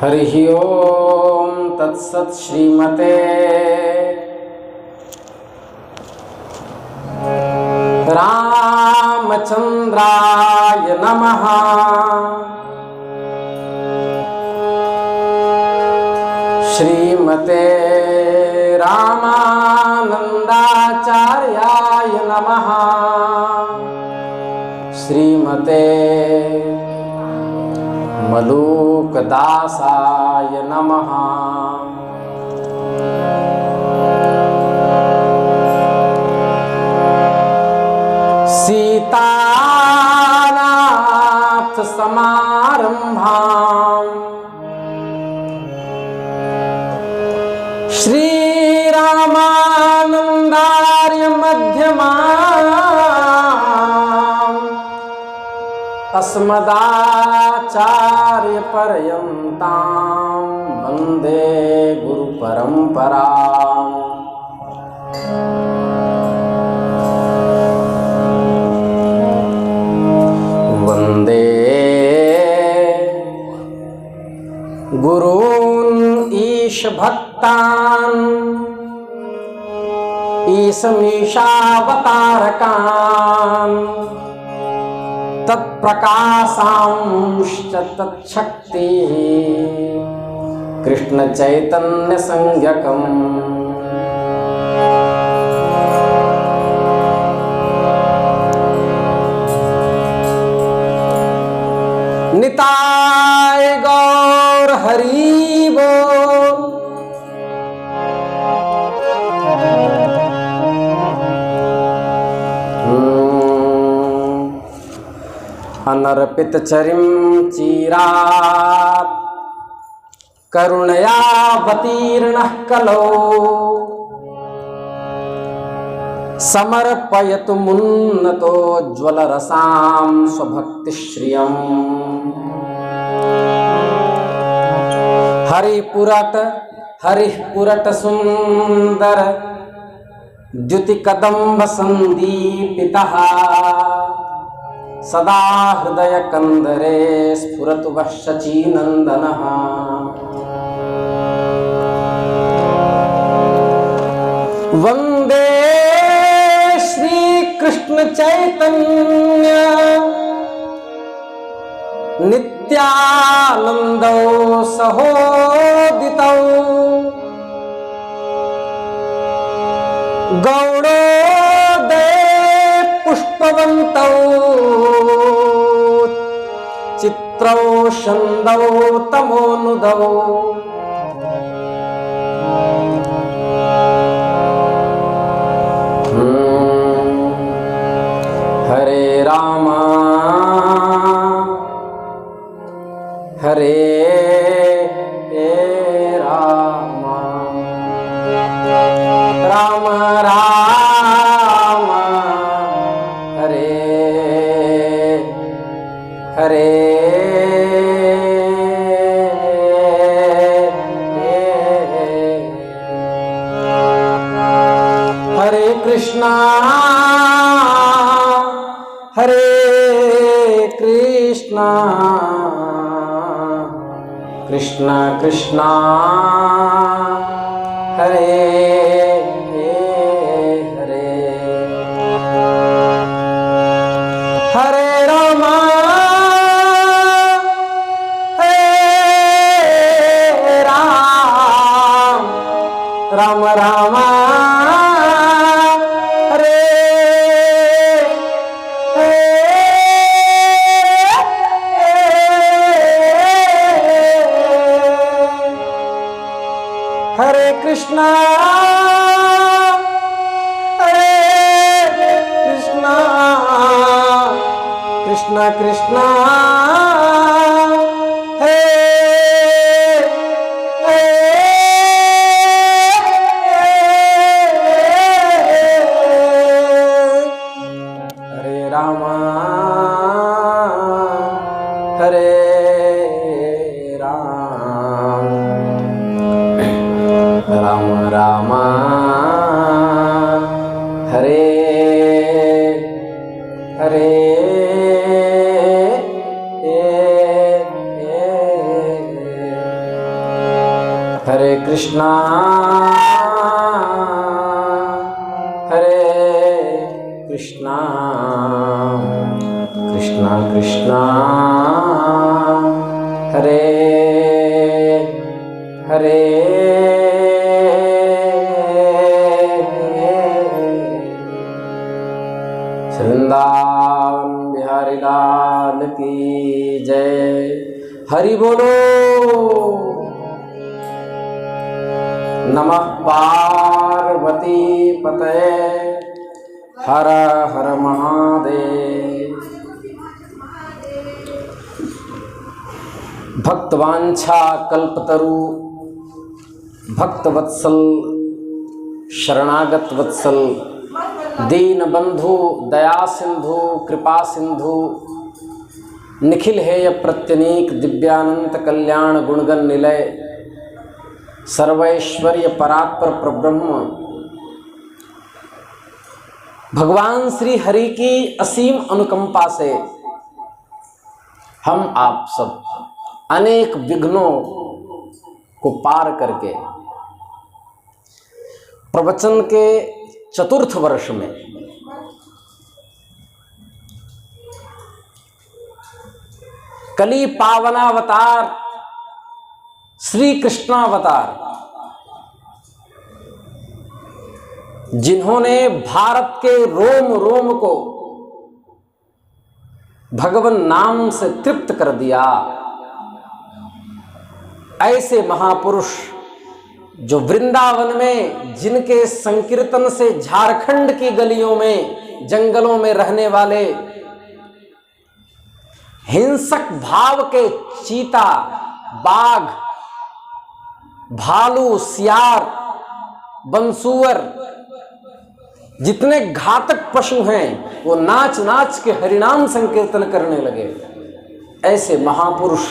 हरिः ओम तत्सत् श्रीमते रामचंद्राय नमः। श्रीमते रामानंदाचार्याय नमः। श्रीमते मलूकदासाय नमः। सीतानाथ समारंभां श्रीरामानंदार्य मध्यमाम् अस्मदाचार्य पर्यन्तां वन्दे गुरुपरम्पराम्। वन्दे गुरून् ईशभक्तान् ईशमीशावतारकान् तत्प्रकाशांश्च तच्छक्तिः कृष्णचैतन्यसंज्ञकम्। निताय गौर हरि बोल। अनर्पित चरिम चिरात् करुणयावतीर्णः कलौ समर्पयतु मुन्नतोज्ज्वलरसां स्वभक्तिश्रियम्। हरिपुरट सुंदर द्युतिकदम्ब संदीपितः सदा हृदय कंदरे स्फुरतु वः शचीनंदनः। वंदे श्री कृष्ण चैतन्य नित्यानंदो सहोदितौ गौड़ोदय पुष्पवन्तौ चित्रौ छन्दौ तमोनुदौ। हरे राम हरे राम राम राम हरे हरे। हरे कृष्णा कृष्णा कृष्णा हरे हरे। हरे राम राम राम हरे कृष्णा कृष्णा कृष्णा हरे हरे राम हरे राम राम हरे हरे। कृष्णा हरे कृष्णा कृष्णा कृष्णा हरे हरे वृंदावन बिहारी लाल की जय। हरि बोलो। नमः पार्वती पतये हर हर महादेव। भक्तवांछा कल्पतरु भक्तवत्सल शरणागत वत्सल दीन बंधु दया सिंधु कृपा सिंधु निखिल हेय प्रत्यनीक दिव्यानंत कल्याण गुणगण निलय सर्वैश्वर्य परात्पर प्रब्रह्म भगवान श्री हरि की असीम अनुकंपा से हम आप सब अनेक विघ्नों को पार करके प्रवचन के चतुर्थ वर्ष में कली पावनावतार श्री कृष्णावतार जिन्होंने भारत के रोम रोम को भगवान नाम से तृप्त कर दिया, ऐसे महापुरुष जो वृंदावन में जिनके संकीर्तन से झारखंड की गलियों में जंगलों में रहने वाले हिंसक भाव के चीता बाघ भालू सियार बंसुअर जितने घातक पशु हैं वो नाच नाच के हरिनाम संकीर्तन करने लगे। ऐसे महापुरुष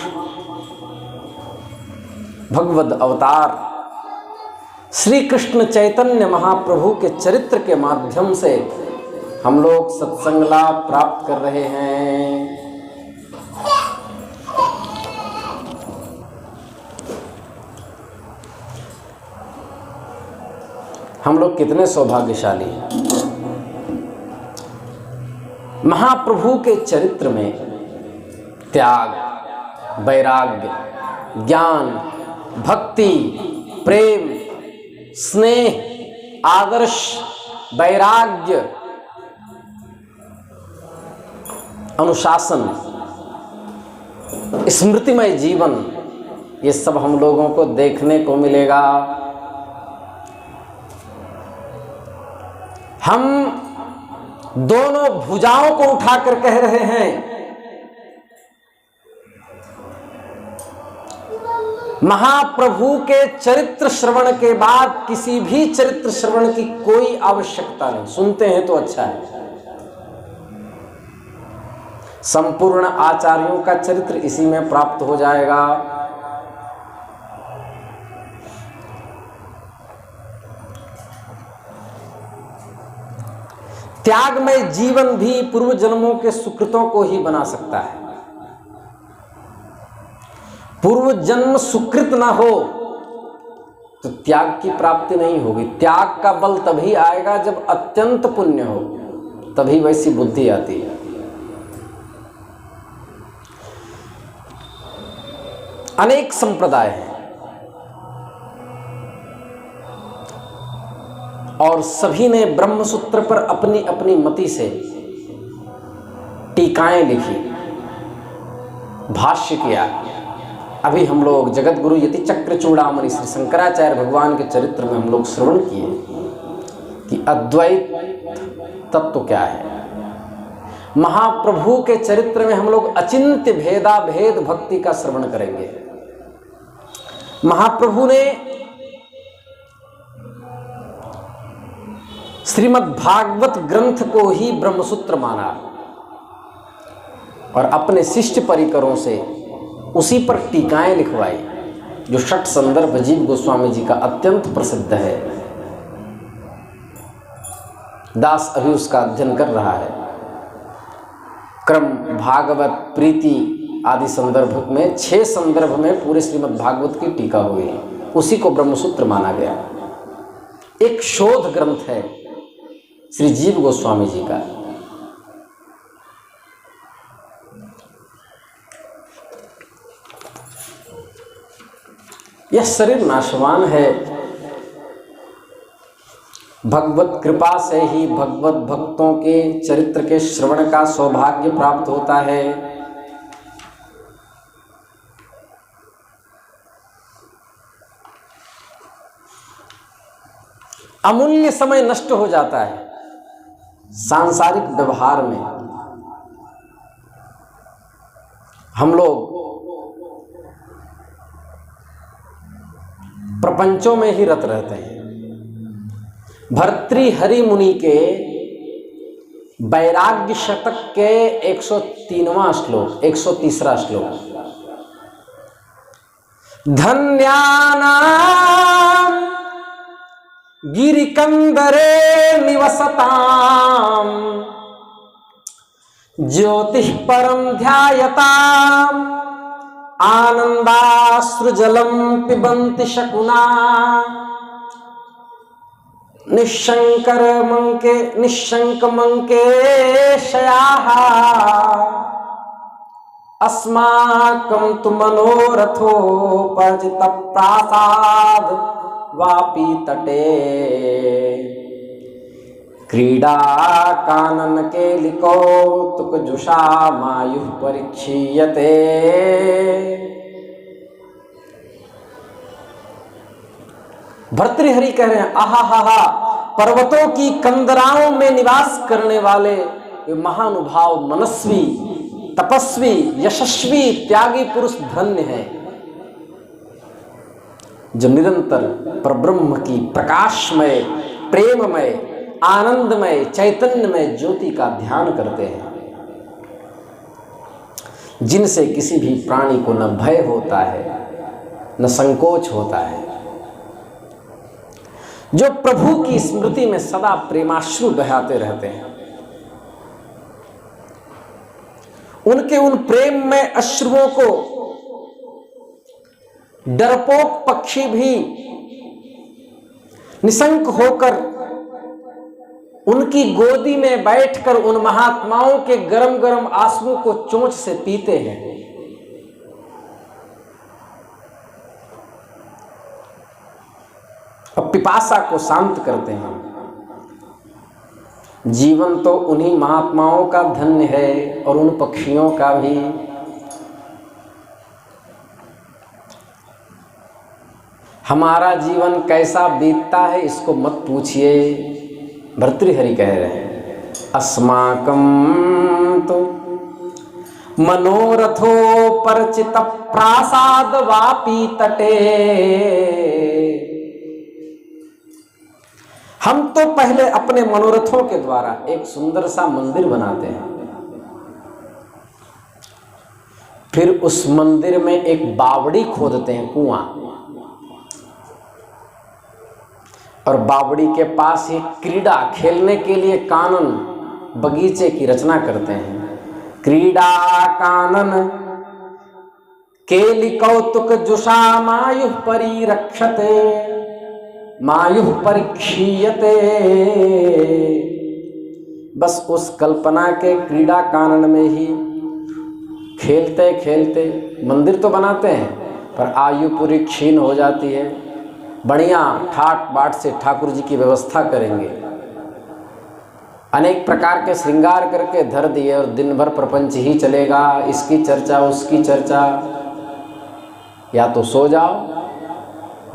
भगवद अवतार श्री कृष्ण चैतन्य महाप्रभु के चरित्र के माध्यम से हम लोग सत्संग लाभ प्राप्त कर रहे हैं। हम लोग कितने सौभाग्यशाली हैं। महाप्रभु के चरित्र में त्याग वैराग्य ज्ञान भक्ति प्रेम स्नेह आदर्श वैराग्य अनुशासन स्मृतिमय जीवन ये सब हम लोगों को देखने को मिलेगा। हम दोनों भुजाओं को उठाकर कह रहे हैं महाप्रभु के चरित्र श्रवण के बाद किसी भी चरित्र श्रवण की कोई आवश्यकता नहीं। सुनते हैं तो अच्छा है। संपूर्ण आचार्यों का चरित्र इसी में प्राप्त हो जाएगा। त्यागमय जीवन भी पूर्व जन्मों के सुकृतों को ही बना सकता है। पूर्व जन्म सुकृत ना हो तो त्याग की प्राप्ति नहीं होगी। त्याग का बल तभी आएगा जब अत्यंत पुण्य हो, तभी वैसी बुद्धि आती है। अनेक संप्रदाय हैं और सभी ने ब्रह्मसूत्र पर अपनी अपनी मति से टीकाएं लिखी, भाष्य किया। अभी हम लोग जगत गुरु यति चक्र चूड़ामणि श्री शंकराचार्य भगवान के चरित्र में हम लोग श्रवण किए कि अद्वैत तत्व क्या है। महाप्रभु के चरित्र में हम लोग अचिंत्य भेदा भेद भक्ति का श्रवण करेंगे। महाप्रभु ने श्रीमद् भागवत ग्रंथ को ही ब्रह्मसूत्र माना और अपने शिष्य परिकरों से उसी पर टीकाएं लिखवाई, जो षट संदर्भ जीव गोस्वामी जी का अत्यंत प्रसिद्ध है। दास अभी उसका अध्ययन कर रहा है। क्रम भागवत प्रीति आदि संदर्भ में 6 संदर्भ में पूरे श्रीमद् भागवत की टीका हुई है। उसी को ब्रह्मसूत्र माना गया। एक शोध ग्रंथ है श्री जीव गोस्वामी जी का। यह शरीर नाशवान है, भगवत कृपा से ही भगवत भक्तों के चरित्र के श्रवण का सौभाग्य प्राप्त होता है। अमूल्य समय नष्ट हो जाता है सांसारिक व्यवहार में। हम लोग प्रपंचों में ही रत रहते हैं। भर्तृहरि मुनि के वैराग्य शतक के 103वां श्लोक, 130वां श्लोक, धन्यानां गिरिकंदरे निवसताम ज्योतिः परम ध्यायताम आनंदाश्रुजलम पिबन्ति शकुना निशंक मंके शयाः अस्माकं तु मनोरथो पर्जित प्रासाद वापी तटे क्रीडा कानन केलिको तुक जुषा मायुः परीक्षीयते। भर्तृहरि कह रहे हैं, आहा हा हा, पर्वतों की कंदराओं में निवास करने वाले ये महानुभाव, मनस्वी, तपस्वी, यशस्वी, त्यागी पुरुष धन्य है, जो निरंतर परब्रह्म की प्रकाशमय, प्रेममय, आनंदमय, चैतन्यमय ज्योति का ध्यान करते हैं, जिनसे किसी भी प्राणी को न भय होता है न संकोच होता है, जो प्रभु की स्मृति में सदा प्रेमाश्रु बहाते रहते हैं। उनके उन प्रेम में अश्रुओं को डरपोक पक्षी भी निशंक होकर उनकी गोदी में बैठकर उन महात्माओं के गरम गरम आंसुओं को चोंच से पीते हैं। और पिपासा को शांत करते हैं। जीवन तो उन्हीं महात्माओं का धन्य है और उन पक्षियों का भी। हमारा जीवन कैसा बीतता है इसको मत पूछिए। भर्तृहरि कह रहे हैं, अस्माकं तो मनोरथो परचित प्रासाद वापी तटे। हम तो पहले अपने मनोरथों के द्वारा एक सुंदर सा मंदिर बनाते हैं, फिर उस मंदिर में एक बावड़ी खोदते हैं, कुआं, और बावड़ी के पास ही क्रीड़ा खेलने के लिए कानन बगीचे की रचना करते हैं। क्रीड़ा कानन केलि कौतुक जुषा मायुः परिरक्षते मायुः परीक्षीयते। बस उस कल्पना के क्रीड़ा कानन में ही खेलते खेलते मंदिर तो बनाते हैं, पर आयु पूरी क्षीण हो जाती है। बढ़िया ठाट बाट से ठाकुर जी की व्यवस्था करेंगे, अनेक प्रकार के श्रृंगार करके धर दिए, और दिन भर प्रपंच ही चलेगा, इसकी चर्चा उसकी चर्चा। या तो सो जाओ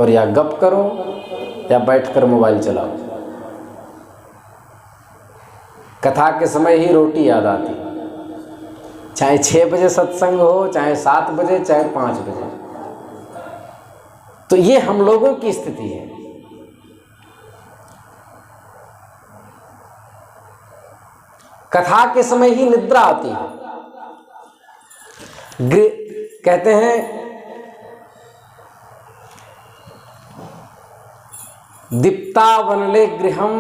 और या गप करो या बैठकर मोबाइल चलाओ। कथा के समय ही रोटी याद आती, चाहे 6 बजे सत्संग हो, चाहे 7 बजे, चाहे 5 बजे। तो ये हम लोगों की स्थिति है। कथा के समय ही निद्रा आती है। कहते हैं दीप्तावनले गृहम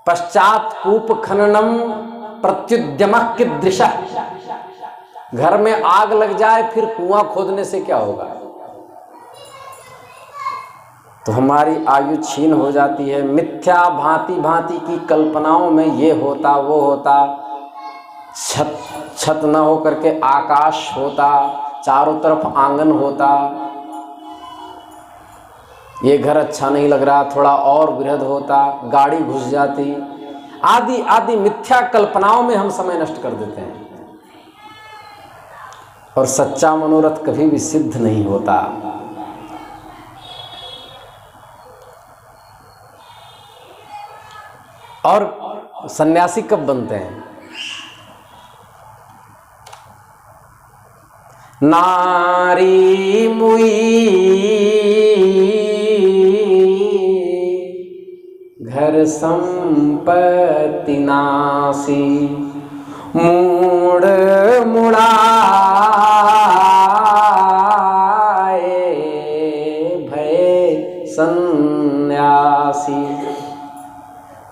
पश्चात कूप खननम प्रत्युद्यमः कीदृशः। घर में आग लग जाए फिर कुआं खोदने से क्या होगा। तो हमारी आयु छीन हो जाती है। मिथ्या भांति भांति की कल्पनाओं में ये होता वो होता, छत न हो करके आकाश होता, चारों तरफ आंगन होता, ये घर अच्छा नहीं लग रहा, थोड़ा और बृहद होता, गाड़ी घुस जाती, आदि आदि मिथ्या कल्पनाओं में हम समय नष्ट कर देते हैं। और सच्चा मनोरथ कभी भी सिद्ध नहीं होता। और सन्यासी कब बनते हैं? नारी मुई घर संपत्ति नासी, मूड मुड़ाए भय सन्यासी।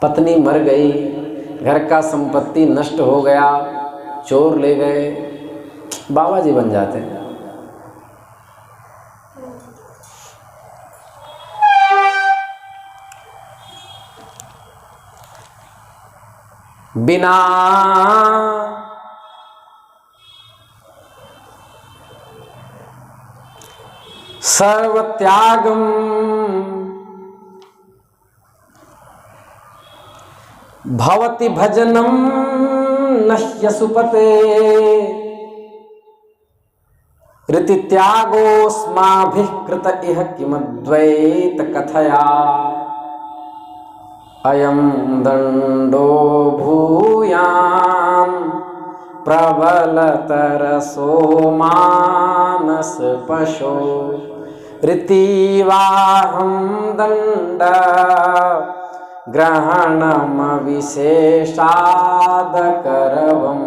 पत्नी मर गई, घर का संपत्ति नष्ट हो गया, चोर ले गए, बाबा जी बन जाते हैं। बिना सर्व त्यागम भवति भजनम नह्य सुपते, ऋति त्यागोस्माभिः कृत इह किमद्वैत कथया, अयं दंडो भूयान् प्रबलतरसो मानस पशो, ऋतिवाहं दंड ग्रहणम विशेषाद करवम।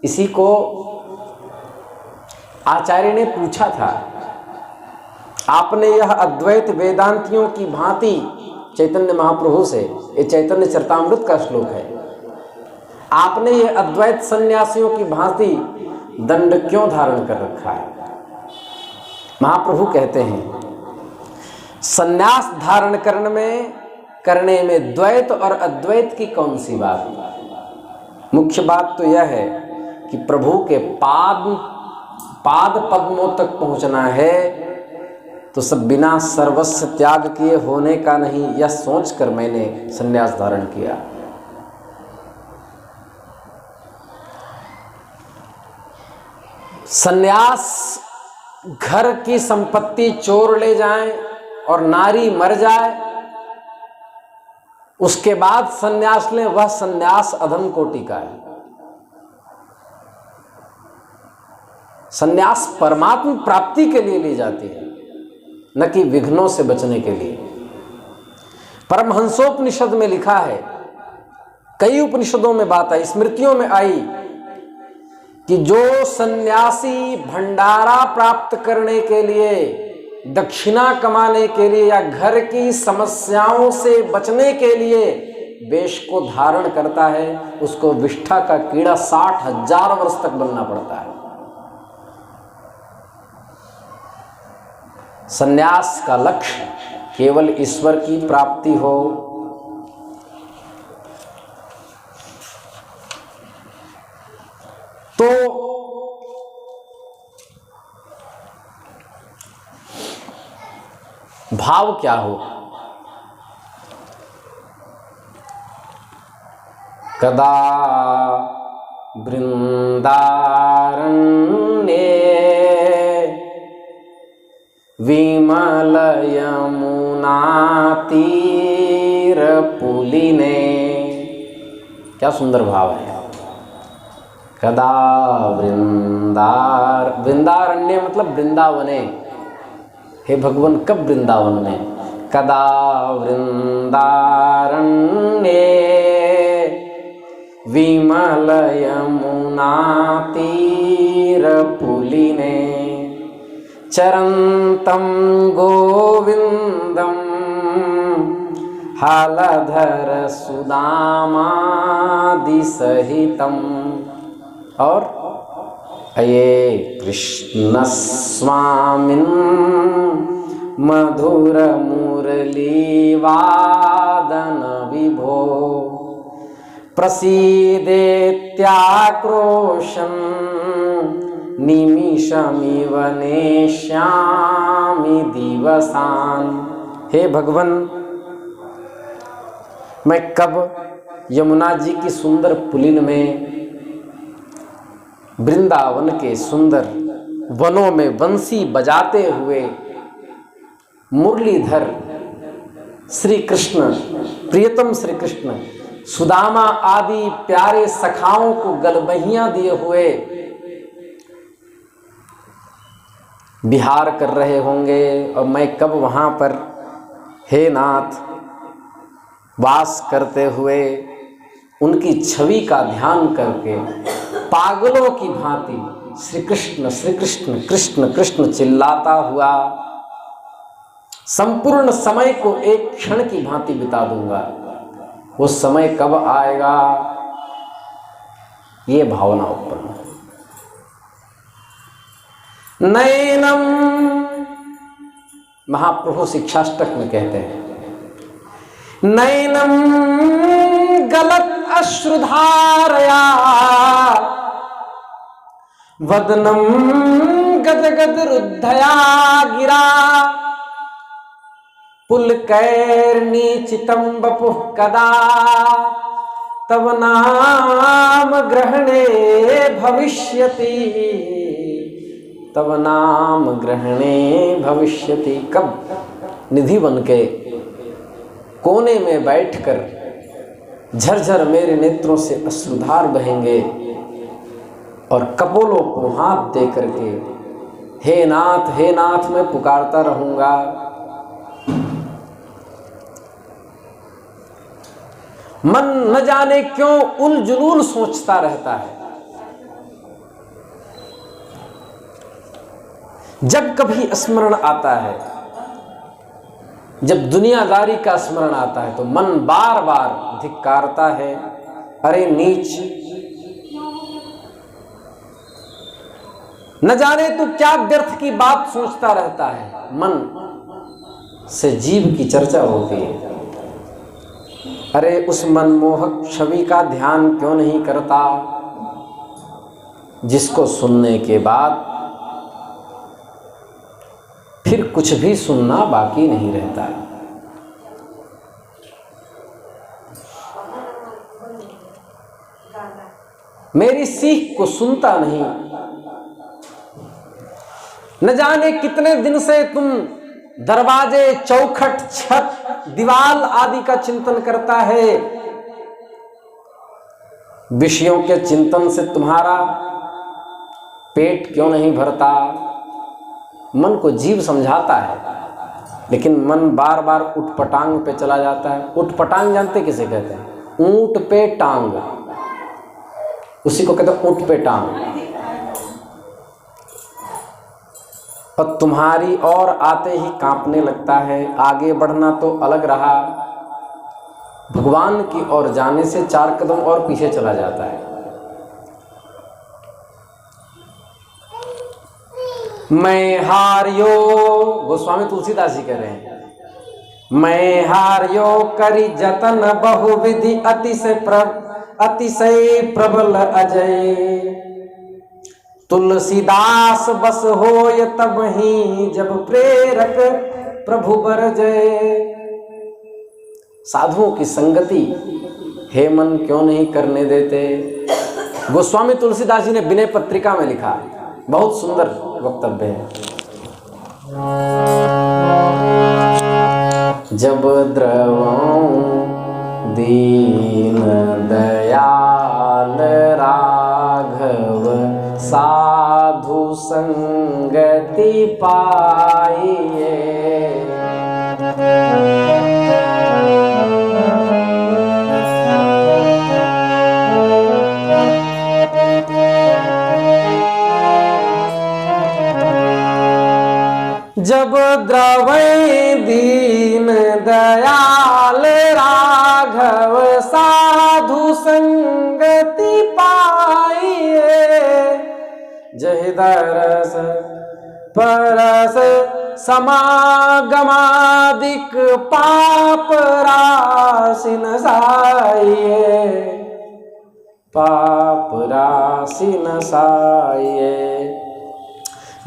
इसी को आचार्य ने पूछा था, आपने यह अद्वैत वेदांतियों की भांति चैतन्य महाप्रभु से, ये चैतन्य चरितामृत का श्लोक है, आपने ये अद्वैत सन्यासियों की भांति दंड क्यों धारण कर रखा है? महाप्रभु कहते हैं, सन्यास धारण करने में द्वैत और अद्वैत की कौन सी बात? मुख्य बात तो यह है कि प्रभु के पाद पद्मों तक पहुंचना है, तो सब बिना सर्वस्व त्याग किए होने का नहीं, यह सोचकर मैंने सन्यास धारण किया। सन्यास घर की संपत्ति चोर ले जाएं और नारी मर जाए, उसके बाद सन्यास लें, वह सन्यास अधम कोटि का है। सन्यास परमात्मा प्राप्ति के लिए ली जाती है, न कि विघ्नों से बचने के लिए। परमहंसोपनिषद में लिखा है, कई उपनिषदों में बात आई, स्मृतियों में आई कि जो सन्यासी भंडारा प्राप्त करने के लिए, दक्षिणा कमाने के लिए या घर की समस्याओं से बचने के लिए वेश को धारण करता है, उसको विष्ठा का कीड़ा 60,000 वर्ष तक बनना पड़ता है। सन्यास का लक्ष्य केवल ईश्वर की प्राप्ति हो, तो भाव क्या हो? कदा वृंदारण्ये विमल यमुना तीर पुलिने, क्या सुंदर भाव है। कदा वृंदारण्य मतलब वृंदावने, हे भगवान कब वृंदावन में? कदा वृंदारण्ये विमल यमुना तीर पुलिने, चरंतम गोविंदम हलधर सुदामादि सहितम। और ये कृष्ण स्वामिन् मधुर मुरली वादन विभो प्रसीदेत्याक्रोशं निमिषमिव नेष्यामि दिवसान्। हे भगवन, मैं कब यमुना जी की सुंदर पुलिन में, वृंदावन के सुंदर वनों में बंसी बजाते हुए मुरलीधर श्री कृष्ण, प्रियतम श्री कृष्ण, सुदामा आदि प्यारे सखाओं को गलबहियां दिए हुए विहार कर रहे होंगे, और मैं कब वहां पर हे नाथ वास करते हुए उनकी छवि का ध्यान करके पागलों की भांति श्री कृष्ण कृष्ण कृष्ण चिल्लाता हुआ संपूर्ण समय को एक क्षण की भांति बिता दूंगा। वो समय कब आएगा, ये भावना उत्पन्न। नैनम, महाप्रभु शिक्षाष्टक में कहते हैं, नैनम गलत अश्रुधारया वदनम गदगद रुद्धया गिरा पुलकैर्निचितं वपुः कदा तव नाम ग्रहणे भविष्यति, तव नाम ग्रहणे भविष्यति। कब निधि बन के कोने में बैठकर झरझर मेरे नेत्रों से अश्रुधार बहेंगे और कपोलों को हाथ दे करके हे नाथ मैं पुकारता रहूंगा। मन न जाने क्यों उलझुल सोचता रहता है। जब कभी स्मरण आता है, जब दुनियादारी का स्मरण आता है, तो मन बार बार धिक्कारता है, अरे नीच, न जाने तू क्या व्यर्थ की बात सोचता रहता है। मन से जीव की चर्चा होती है, अरे उस मनमोहक छवि का ध्यान क्यों नहीं करता, जिसको सुनने के बाद फिर कुछ भी सुनना बाकी नहीं रहता। मेरी सीख को सुनता नहीं। न जाने कितने दिन से तुम दरवाजे, चौखट, छत, दीवाल आदि का चिंतन करता है। विषयों के चिंतन से तुम्हारा पेट क्यों नहीं भरता। मन को जीव समझाता है, लेकिन मन बार बार उठपटांग पे चला जाता है। उठपटांग जानते किसे कहते हैं? ऊंट पे टांग, उसी को कहते हैं ऊंट पे टांग। और तुम्हारी ओर आते ही कांपने लगता है। आगे बढ़ना तो अलग रहा, भगवान की ओर जाने से 4 कदम और पीछे चला जाता है। मैं हारियो, गोस्वामी तुलसीदास जी कह रहे हैं, मैं हारियो करी जतन बहुविधि अतिशय प्रबल अजय। तुलसीदास बस होय तब ही जब प्रेरक प्रभु बरजय। साधुओं की संगति हे मन क्यों नहीं करने देते। गोस्वामी तुलसीदास जी ने विनय पत्रिका में लिखा, बहुत सुंदर वक्तव्य है। जब द्रवों दीन दयाल राघव साधु संगति पाइए। जब द्रवै दीन दयाल राघव साधु संगति पाइए। जहि दरस परस समागमादिक पाप राशि नसाइए, पाप राशि नसाइए।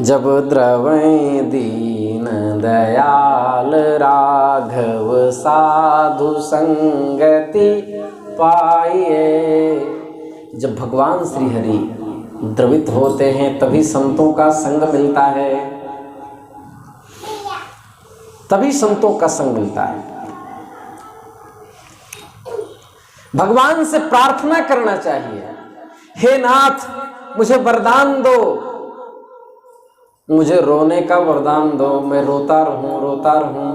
जब द्रवै दीन दयाल राघव साधु संगति पाइए। जब भगवान श्री हरि द्रवित होते हैं तभी संतों का संग मिलता है, तभी संतों का संग मिलता है। भगवान से प्रार्थना करना चाहिए, हे नाथ मुझे वरदान दो, मुझे रोने का वरदान दो, मैं रोता रहूं रोता रहूं,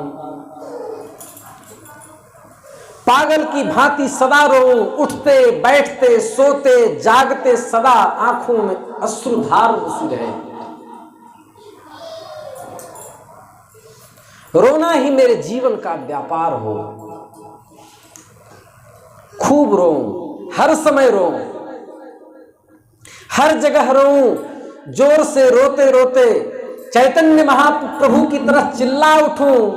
पागल की भांति सदा रोऊं, उठते बैठते सोते जागते सदा आंखों में अश्रुधार बसी रहे। रोना ही मेरे जीवन का व्यापार हो, खूब रोऊं, हर समय रोऊं, हर जगह रोऊं, जोर से रोते रोते चैतन्य महाप्रभु की तरह चिल्ला उठूं,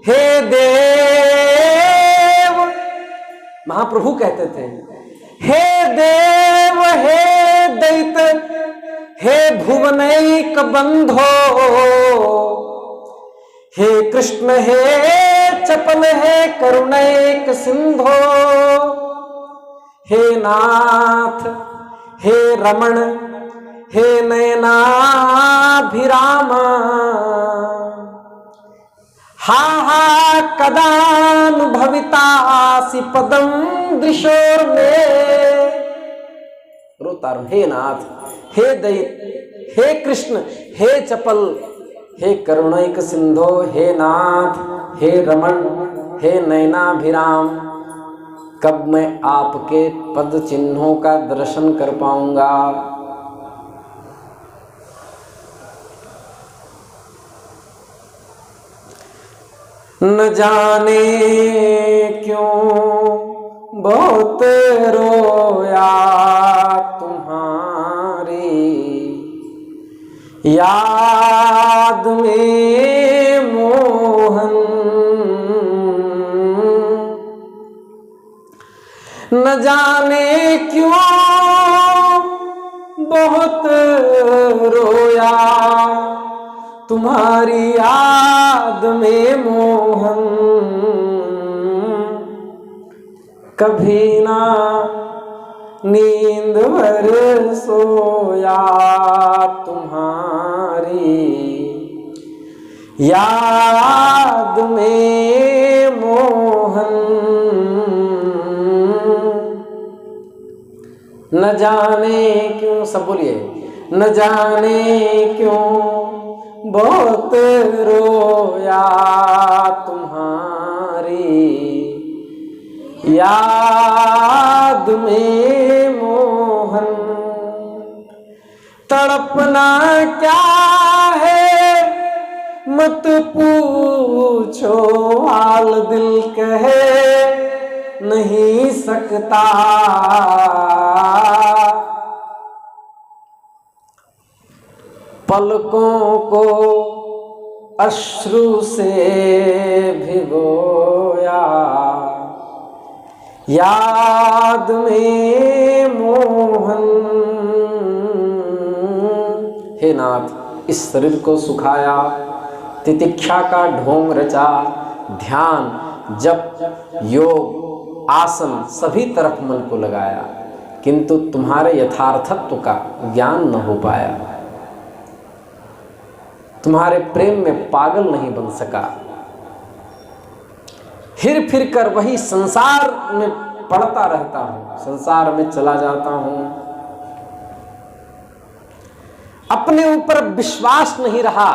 हे देव। महाप्रभु कहते थे, हे देव हे दैत हे भुवनैक बंधो, हे कृष्ण हे चपल हे करुणैक सिंधो, हे नाथ हे रमण हे नयनाभिरामा, हा हा कदानुभवितासि पदम दृशोर्मे। रोता रहूं, हे नाथ हे दैत हे कृष्ण हे चपल हे करुणैक सिंधो, हे नाथ हे रमण हे नयनाभिराम। कब मैं आपके पद चिन्हों का दर्शन कर पाऊंगा। न जाने क्यों बहुत रोया तुम्हारी याद में मोहन, न जाने क्यों बहुत रोया तुम्हारी याद में मोहन, कभी ना नींद भर सोया तुम्हारी याद में मोहन, न जाने क्यों, सब बोलिए, न जाने क्यों बहुत रोया तुम्हारी याद में मोहन। तड़पना क्या है मत पूछो हाल, दिल कहे नहीं सकता। पलकों को अश्रु से भिगोया याद में मोहन। हे नाथ इस शरीर को सुखाया, तितिक्षा का ढोंग रचा, ध्यान जप योग आसन सभी तरफ मन को लगाया, किंतु तुम्हारे यथार्थत्व का ज्ञान न हो पाया, तुम्हारे प्रेम में पागल नहीं बन सका। हिर फिर कर वही संसार में पड़ता रहता हूं, संसार में चला जाता हूं। अपने ऊपर विश्वास नहीं रहा,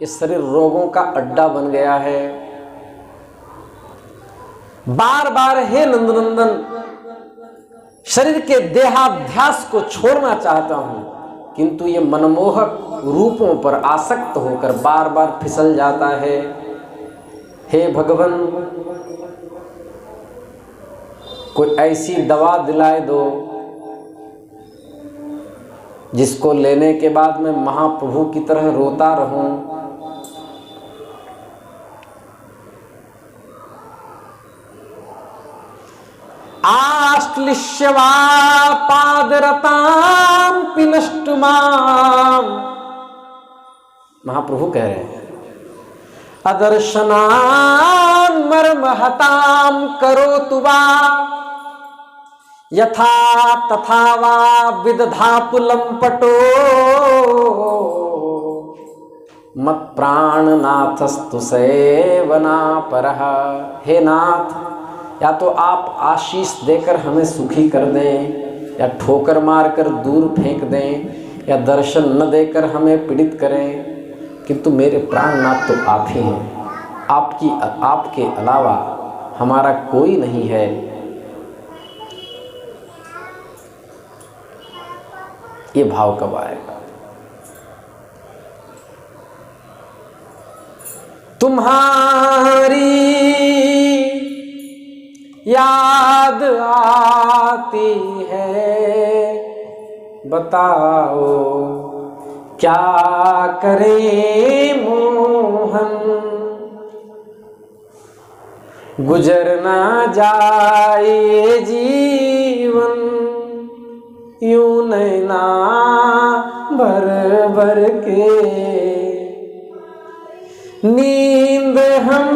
ये शरीर रोगों का अड्डा बन गया है। बार बार हे नंदनंदन शरीर के देहाध्यास को छोड़ना चाहता हूं, किंतु ये मनमोहक रूपों पर आसक्त होकर बार बार फिसल जाता है। हे भगवान कोई ऐसी दवा दिलाए दो जिसको लेने के बाद मैं महाप्रभु की तरह रोता रहूं, आश्लिष्यवा पादरताम पिनष्टुमाम। महाप्रभु कह रहे हैं अदर्शनान मर्महताम करोतु वा यथा तथा वा विदधातु लंपटो मत प्राणनाथस्तु सेवना परः। हे नाथ, या तो आप आशीष देकर हमें सुखी कर दें, या ठोकर मारकर दूर फेंक दें, या दर्शन न देकर हमें पीड़ित करें, किंतु मेरे प्राणनाथ तो आप ही हैं। आपके अलावा हमारा कोई नहीं है। ये भाव कब आएगा? तुम्हारी याद आती है, बताओ क्या करें मोहन, गुजर ना जाए जीवन यूं नैना भर भर के। नींद हम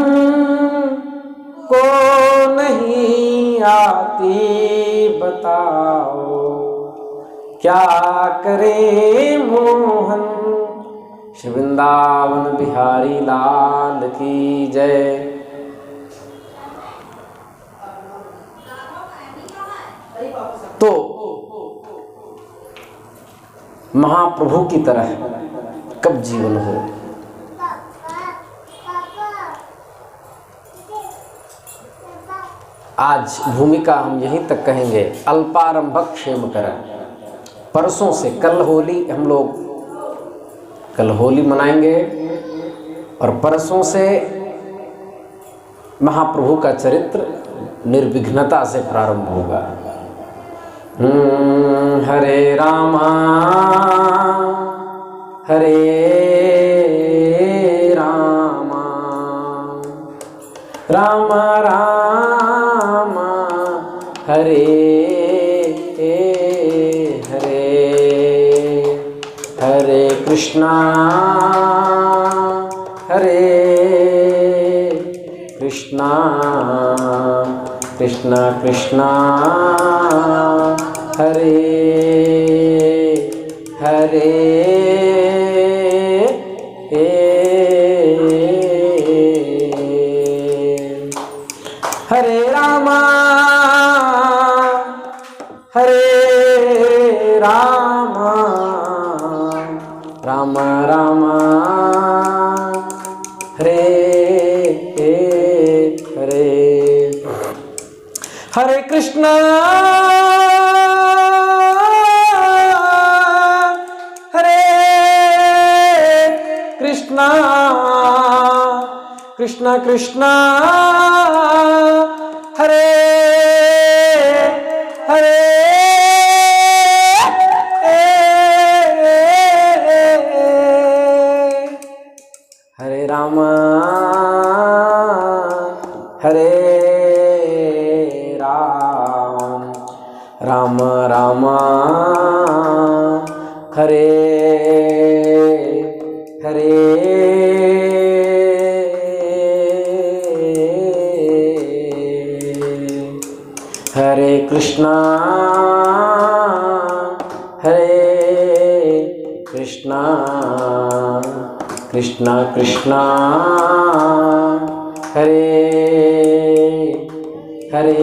को नहीं आती, बताओ क्या करे मोहन। श्री वृंदावन बिहारी लाल की जय। तो महाप्रभु की तरह कब जीवन हो? आज भूमिका हम यहीं तक कहेंगे, अल्पारंभक क्षेम कर। परसों से कल होली, हम लोग कल होली मनाएंगे और परसों से महाप्रभु का चरित्र निर्विघ्नता से प्रारंभ होगा। हरे रामा हरे रामा राम राम हरे हरे, हरे कृष्णा हरे कृष्णा कृष्णा कृष्णा हरे हरे। हरे रामा हरे रामा राम राम हरे हरे। हरे कृष्णा हरे कृष्णा कृष्णा कृष्णा हरे हरे। हरे राम हरे राम राम राम हरे हरे। हरे कृष्णा हरे कृष्णा कृष्णा कृष्णा हरे हरे।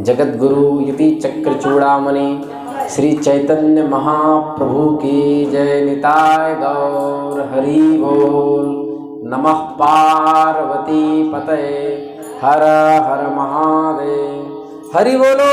जगद्गुरु यति चक्र चूड़ामणि श्री चैतन्य महाप्रभु की जय। निताय गौर हरि बोल। नमः पार्वती पतये। हर हर महादेव। हरि बोलो।